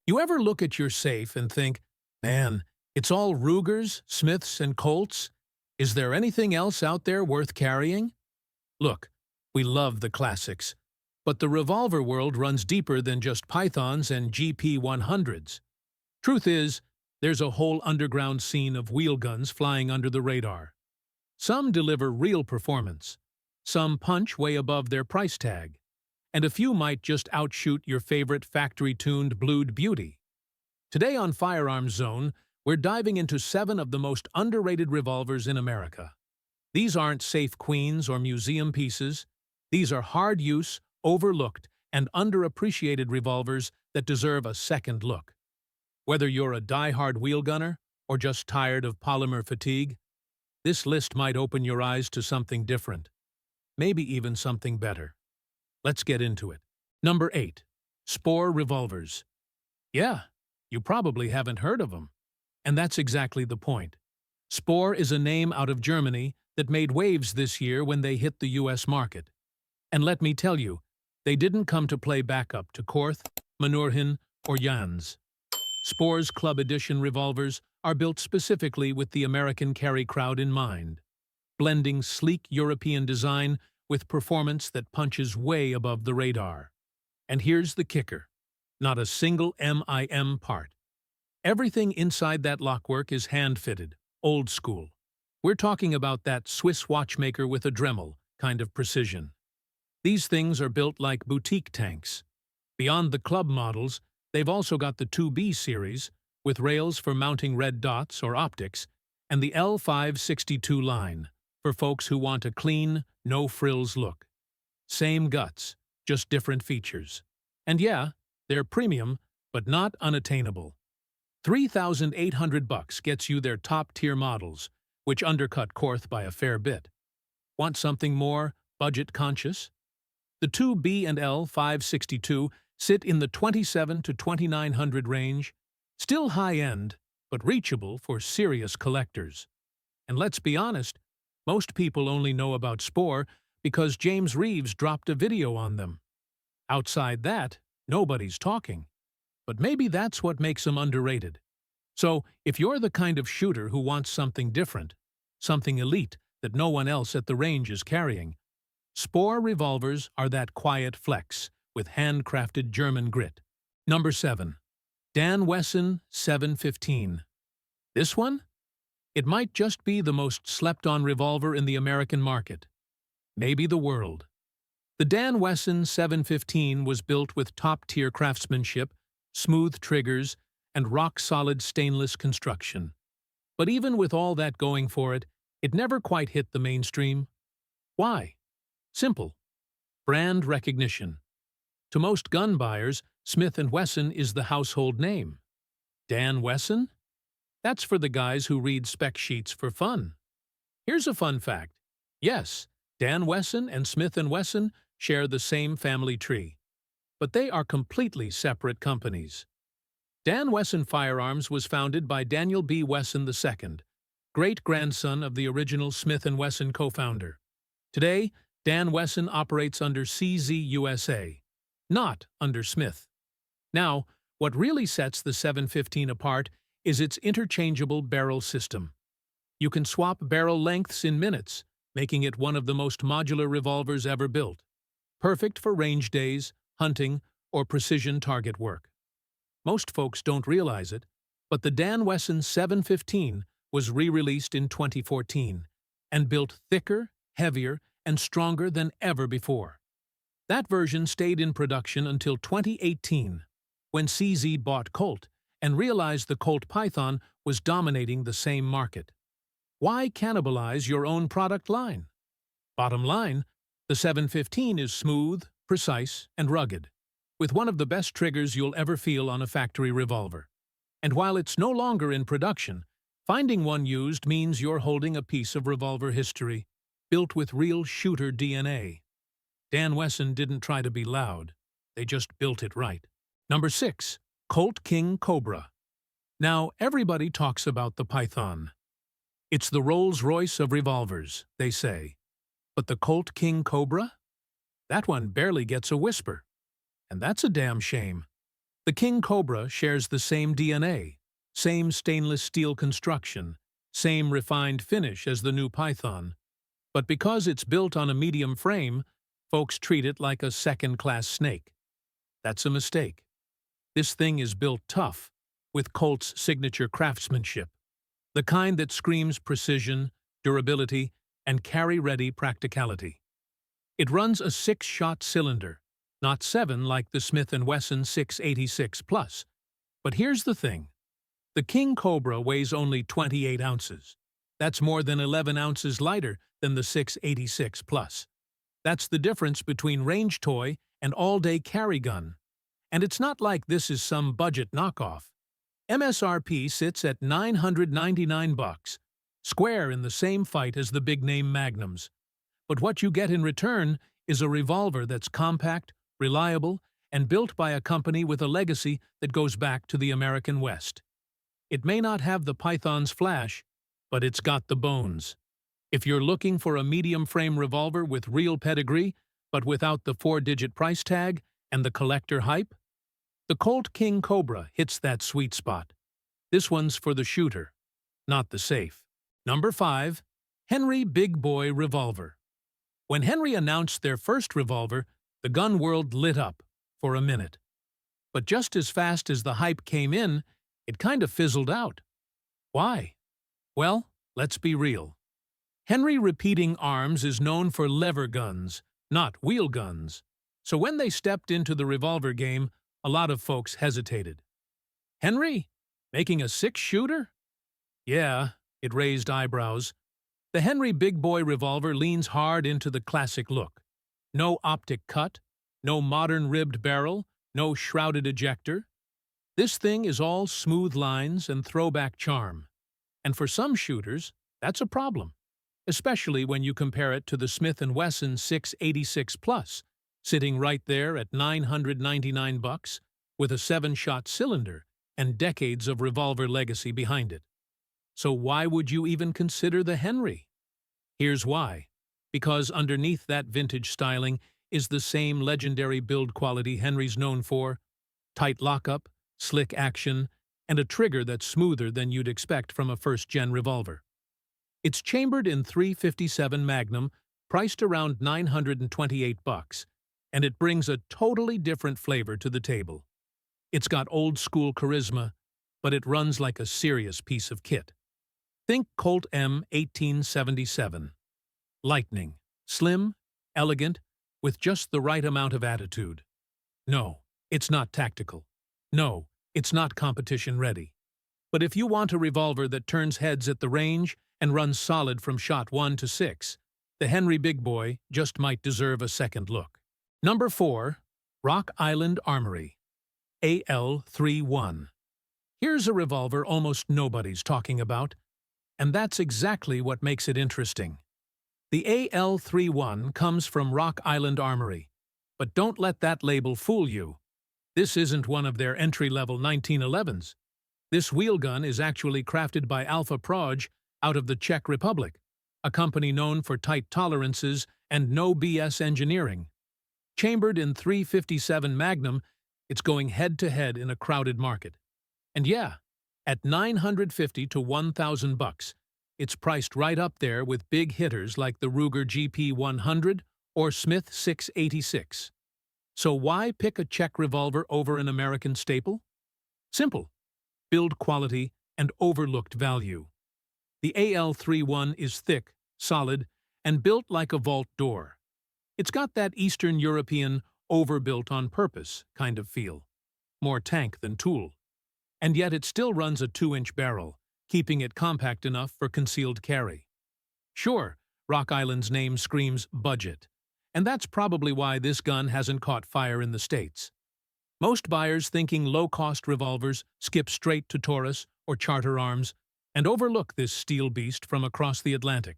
You ever look at your safe and think, man, it's all Rugers, Smiths, and Colts? Is there anything else out there worth carrying? Look, we love the classics, but the revolver world runs deeper than just pythons and GP100s. Truth is, there's a whole underground scene of wheelguns flying under the radar. Some deliver real performance, some punch way above their price tag, and a few might just outshoot your favorite factory-tuned blued beauty. Today on Firearms Zone, we're diving into 7 of the most underrated revolvers in America. These aren't safe queens or museum pieces. These are hard-use, overlooked, and underappreciated revolvers that deserve a second look. Whether you're a die-hard wheelgunner or just tired of polymer fatigue, this list might open your eyes to something different, maybe even something better. Let's get into it. Number 8. Spore Revolvers. Yeah, you probably haven't heard of them. And that's exactly the point. Spore is a name out of Germany that made waves this year when they hit the US market. And let me tell you, they didn't come to play backup to Korth, Manurhin, or Jans. Spore's Club Edition revolvers are built specifically with the American carry crowd in mind, blending sleek European design with performance that punches way above the radar. And here's the kicker. Not a single MIM part. Everything inside that lockwork is hand-fitted, old school. We're talking about that Swiss watchmaker with a Dremel kind of precision. These things are built like boutique tanks. Beyond the club models, they've also got the 2B series, with rails for mounting red dots or optics, and the L562 line, for folks who want a clean, no-frills look. Same guts, just different features. And yeah, they're premium, but not unattainable. $3,800 gets you their top-tier models, which undercut Korth by a fair bit. Want something more budget-conscious? The 2B and L562 sit in the $2,700 to $2,900 range, still high-end, but reachable for serious collectors. And let's be honest, most people only know about Spore because James Reeves dropped a video on them. Outside that, nobody's talking. But maybe that's what makes them underrated. So, if you're the kind of shooter who wants something different, something elite that no one else at the range is carrying, Spore revolvers are that quiet flex with handcrafted German grit. Number 7. Dan Wesson 715. This one? It might just be the most slept-on revolver in the American market. Maybe the world. The Dan Wesson 715 was built with top-tier craftsmanship, smooth triggers, and rock-solid stainless construction. But even with all that going for it, it never quite hit the mainstream. Why? Simple. Brand recognition. To most gun buyers, Smith & Wesson is the household name. Dan Wesson? That's for the guys who read spec sheets for fun. Here's a fun fact. Yes, Dan Wesson and Smith & Wesson share the same family tree, but they are completely separate companies. Dan Wesson Firearms was founded by Daniel B. Wesson II, great-grandson of the original Smith & Wesson co-founder. Today, Dan Wesson operates under CZ USA, not under Smith. Now, what really sets the 715 apart is its interchangeable barrel system. You can swap barrel lengths in minutes, making it one of the most modular revolvers ever built. Perfect for range days, hunting, or precision target work. Most folks don't realize it, but the Dan Wesson 715 was re-released in 2014 and built thicker, heavier, and stronger than ever before. That version stayed in production until 2018, when CZ bought Colt and realized the Colt Python was dominating the same market. Why cannibalize your own product line? Bottom line, the 715 is smooth, precise, and rugged, with one of the best triggers you'll ever feel on a factory revolver. And while it's no longer in production, finding one used means you're holding a piece of revolver history, built with real shooter DNA. Dan Wesson didn't try to be loud, they just built it right. Number 6. Colt King Cobra. Now, everybody talks about the Python. It's the Rolls-Royce of revolvers, they say. But the Colt King Cobra? That one barely gets a whisper. And that's a damn shame. The King Cobra shares the same DNA, same stainless steel construction, same refined finish as the new Python. But because it's built on a medium frame, folks treat it like a second-class snake. That's a mistake. This thing is built tough, with Colt's signature craftsmanship, the kind that screams precision, durability, and carry-ready practicality. It runs a 6-shot cylinder, not 7 like the Smith & Wesson 686 Plus. But here's the thing. The King Cobra weighs only 28 ounces. That's more than 11 ounces lighter than the 686 Plus. That's the difference between range toy and all-day carry gun. And it's not like this is some budget knockoff. MSRP sits at $999, square in the same fight as the big-name Magnums. But what you get in return is a revolver that's compact, reliable, and built by a company with a legacy that goes back to the American West. It may not have the Python's flash, but it's got the bones. If you're looking for a medium-frame revolver with real pedigree, but without the 4-digit price tag and the collector hype, the Colt King Cobra hits that sweet spot. This one's for the shooter, not the safe. Number 5. Henry Big Boy Revolver. When Henry announced their first revolver, the gun world lit up for a minute. But just as fast as the hype came in, it kind of fizzled out. Why? Well, let's be real. Henry Repeating Arms is known for lever guns, not wheel guns. So when they stepped into the revolver game, a lot of folks hesitated. Henry? Making a 6-shooter? Yeah, it raised eyebrows. The Henry Big Boy revolver leans hard into the classic look. No optic cut, no modern ribbed barrel, no shrouded ejector. This thing is all smooth lines and throwback charm. And for some shooters, that's a problem, especially when you compare it to the Smith & Wesson 686 Plus, sitting right there at $999 with a 7-shot cylinder and decades of revolver legacy behind it. So why would you even consider the Henry? Here's why. Because underneath that vintage styling is the same legendary build quality Henry's known for: tight lockup, slick action, and a trigger that's smoother than you'd expect from a first-gen revolver. It's chambered in .357 Magnum, priced around $928, and it brings a totally different flavor to the table. It's got old-school charisma, but it runs like a serious piece of kit. Think Colt M1877. Lightning, slim, elegant, with just the right amount of attitude. No, it's not tactical. No, it's not competition-ready. But if you want a revolver that turns heads at the range and runs solid from shot 1 to 6, the Henry Big Boy just might deserve a second look. Number 4. Rock Island Armory. AL-31. Here's a revolver almost nobody's talking about, and that's exactly what makes it interesting. The AL-31 comes from Rock Island Armory, but don't let that label fool you. This isn't one of their entry-level 1911s. This wheelgun is actually crafted by Alpha Proj out of the Czech Republic, a company known for tight tolerances and no BS engineering. Chambered in .357 Magnum, it's going head-to-head in a crowded market. And yeah, at $950 to $1,000, it's priced right up there with big hitters like the Ruger GP100 or Smith 686. So why pick a Czech revolver over an American staple? Simple. Build quality and overlooked value. The AL-31 is thick, solid, and built like a vault door. It's got that Eastern European, overbuilt on purpose kind of feel. More tank than tool. And yet it still runs a 2-inch barrel, keeping it compact enough for concealed carry. Sure, Rock Island's name screams budget, and that's probably why this gun hasn't caught fire in the States. Most buyers thinking low-cost revolvers skip straight to Taurus or Charter Arms and overlook this steel beast from across the Atlantic.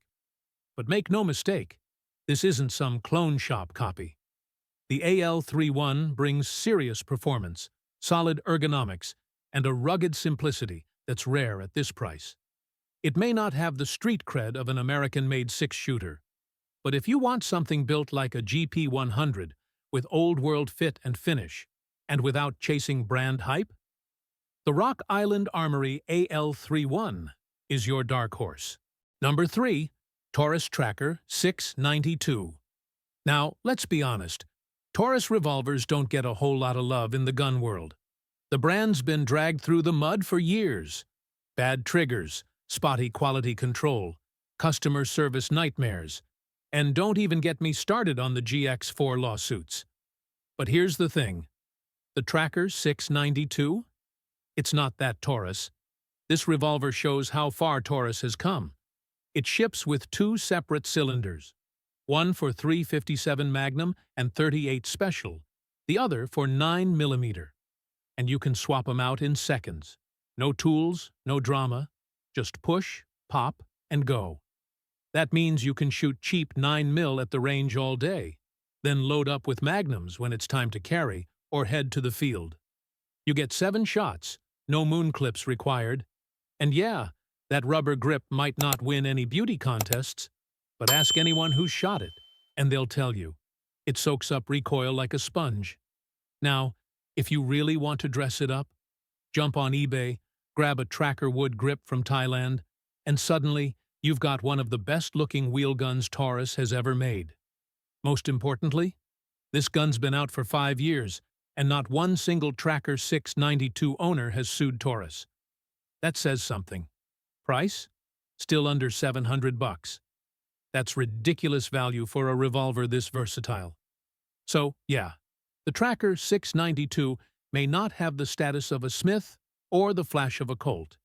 But make no mistake, this isn't some clone shop copy. The AL-31 brings serious performance, solid ergonomics, and a rugged simplicity that's rare at this price. It may not have the street cred of an American-made 6-shooter, but if you want something built like a GP100 with old-world fit and finish, And without chasing brand hype? The Rock Island Armory AL31 is your dark horse. Number 3. Taurus Tracker 692. Now, let's be honest. Taurus revolvers don't get a whole lot of love in the gun world. The brand's been dragged through the mud for years. Bad triggers, spotty quality control, customer service nightmares, and don't even get me started on the GX4 lawsuits. But here's the thing. The Tracker 692? It's not that Taurus. This revolver shows how far Taurus has come. It ships with 2 separate cylinders, one for .357 Magnum and .38 Special, the other for 9mm. And you can swap them out in seconds. No tools, no drama, just push, pop, and go. That means you can shoot cheap 9mm at the range all day, then load up with Magnums when it's time to carry or head to the field. You get 7 shots, no moon clips required. And yeah, that rubber grip might not win any beauty contests, but ask anyone who's shot it, and they'll tell you. It soaks up recoil like a sponge. Now, if you really want to dress it up, jump on eBay, grab a tracker wood grip from Thailand, and suddenly you've got one of the best-looking wheel guns Taurus has ever made. Most importantly, this gun's been out for 5 years, and not one single Tracker 692 owner has sued Taurus. That says something. Price? Still under $700. That's ridiculous value for a revolver this versatile. So, yeah, the Tracker 692 may not have the status of a Smith or the flash of a Colt.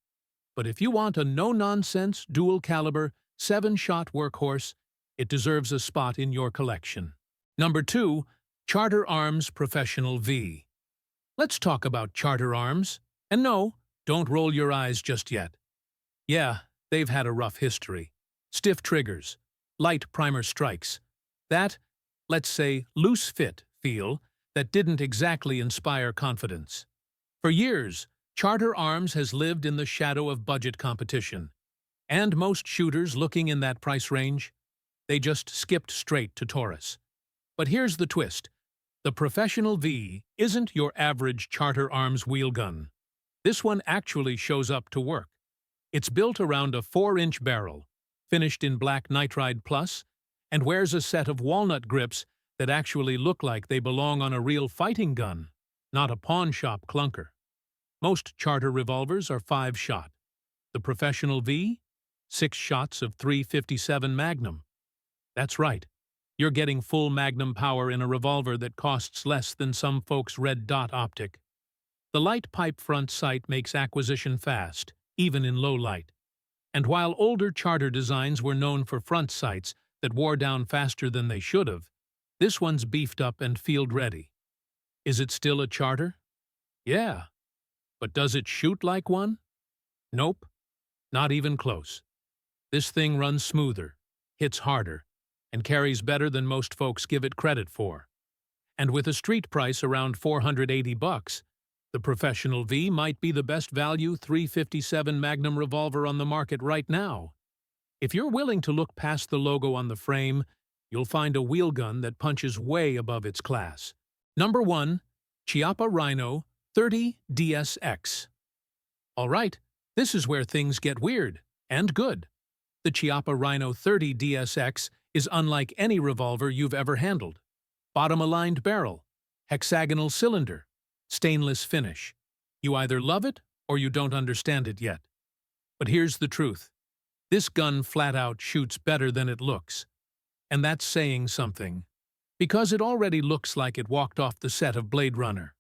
But if you want a no-nonsense, dual-caliber, 7-shot workhorse, it deserves a spot in your collection. Number 2. Charter Arms Professional V. Let's talk about Charter Arms. And no, don't roll your eyes just yet. Yeah, they've had a rough history. Stiff triggers, light primer strikes. That, let's say, loose-fit feel that didn't exactly inspire confidence. For years, Charter Arms has lived in the shadow of budget competition. And most shooters looking in that price range, they just skipped straight to Taurus. But here's the twist. The Professional V isn't your average Charter Arms wheel gun. This one actually shows up to work. It's built around a 4-inch barrel, finished in black nitride plus, and wears a set of walnut grips that actually look like they belong on a real fighting gun, not a pawn shop clunker. Most Charter revolvers are 5-shot. The Professional V? 6 shots of .357 Magnum. That's right. You're getting full Magnum power in a revolver that costs less than some folks' red dot optic. The light pipe front sight makes acquisition fast, even in low light. And while older Charter designs were known for front sights that wore down faster than they should have, this one's beefed up and field-ready. Is it still a Charter? Yeah. But does it shoot like one? Nope. Not even close. This thing runs smoother, hits harder, and carries better than most folks give it credit for. And with a street price around $480, the Professional V might be the best value .357 Magnum revolver on the market right now. If you're willing to look past the logo on the frame, you'll find a wheel gun that punches way above its class. Number 1. Chiapa Rhino 30 DSX. All right, this is where things get weird and good. The Chiapa Rhino 30 DSX is unlike any revolver you've ever handled. Bottom-aligned barrel, hexagonal cylinder, stainless finish. You either love it or you don't understand it yet. But here's the truth. This gun flat-out shoots better than it looks. And that's saying something, because it already looks like it walked off the set of Blade Runner.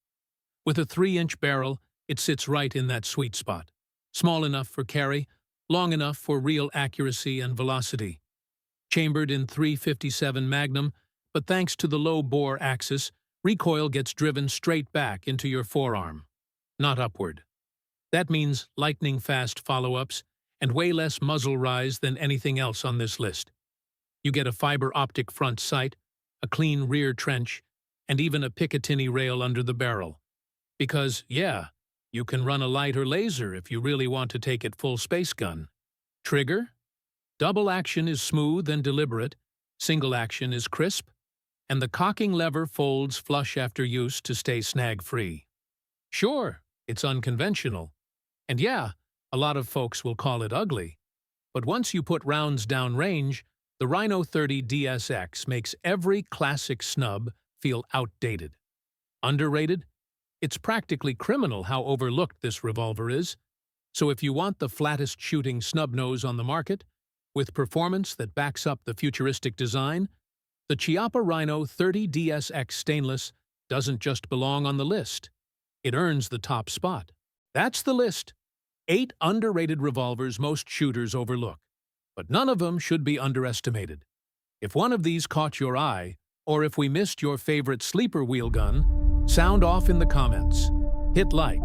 With a 3-inch barrel, it sits right in that sweet spot. Small enough for carry, long enough for real accuracy and velocity. Chambered in .357 Magnum, but thanks to the low-bore axis, recoil gets driven straight back into your forearm, not upward. That means lightning-fast follow-ups and way less muzzle rise than anything else on this list. You get a fiber optic front sight, a clean rear trench, and even a Picatinny rail under the barrel. Because, yeah, you can run a lighter laser if you really want to take it full space gun. Trigger? Double action is smooth and deliberate, single action is crisp, and the cocking lever folds flush after use to stay snag-free. Sure, it's unconventional. And yeah, a lot of folks will call it ugly. But once you put rounds downrange, the Rhino 30 DSX makes every classic snub feel outdated. Underrated? It's practically criminal how overlooked this revolver is. So if you want the flattest shooting snub nose on the market, with performance that backs up the futuristic design, the Chiapa Rhino 30 DSX stainless doesn't just belong on the list. It earns the top spot. That's the list. 8 underrated revolvers most shooters overlook. But none of them should be underestimated. If one of these caught your eye, or if we missed your favorite sleeper wheel gun, sound off in the comments. Hit like,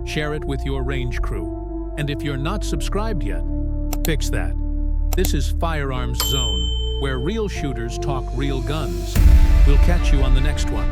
share it with your range crew. And if you're not subscribed yet, fix that. This is Firearms Zone, where real shooters talk real guns. We'll catch you on the next one.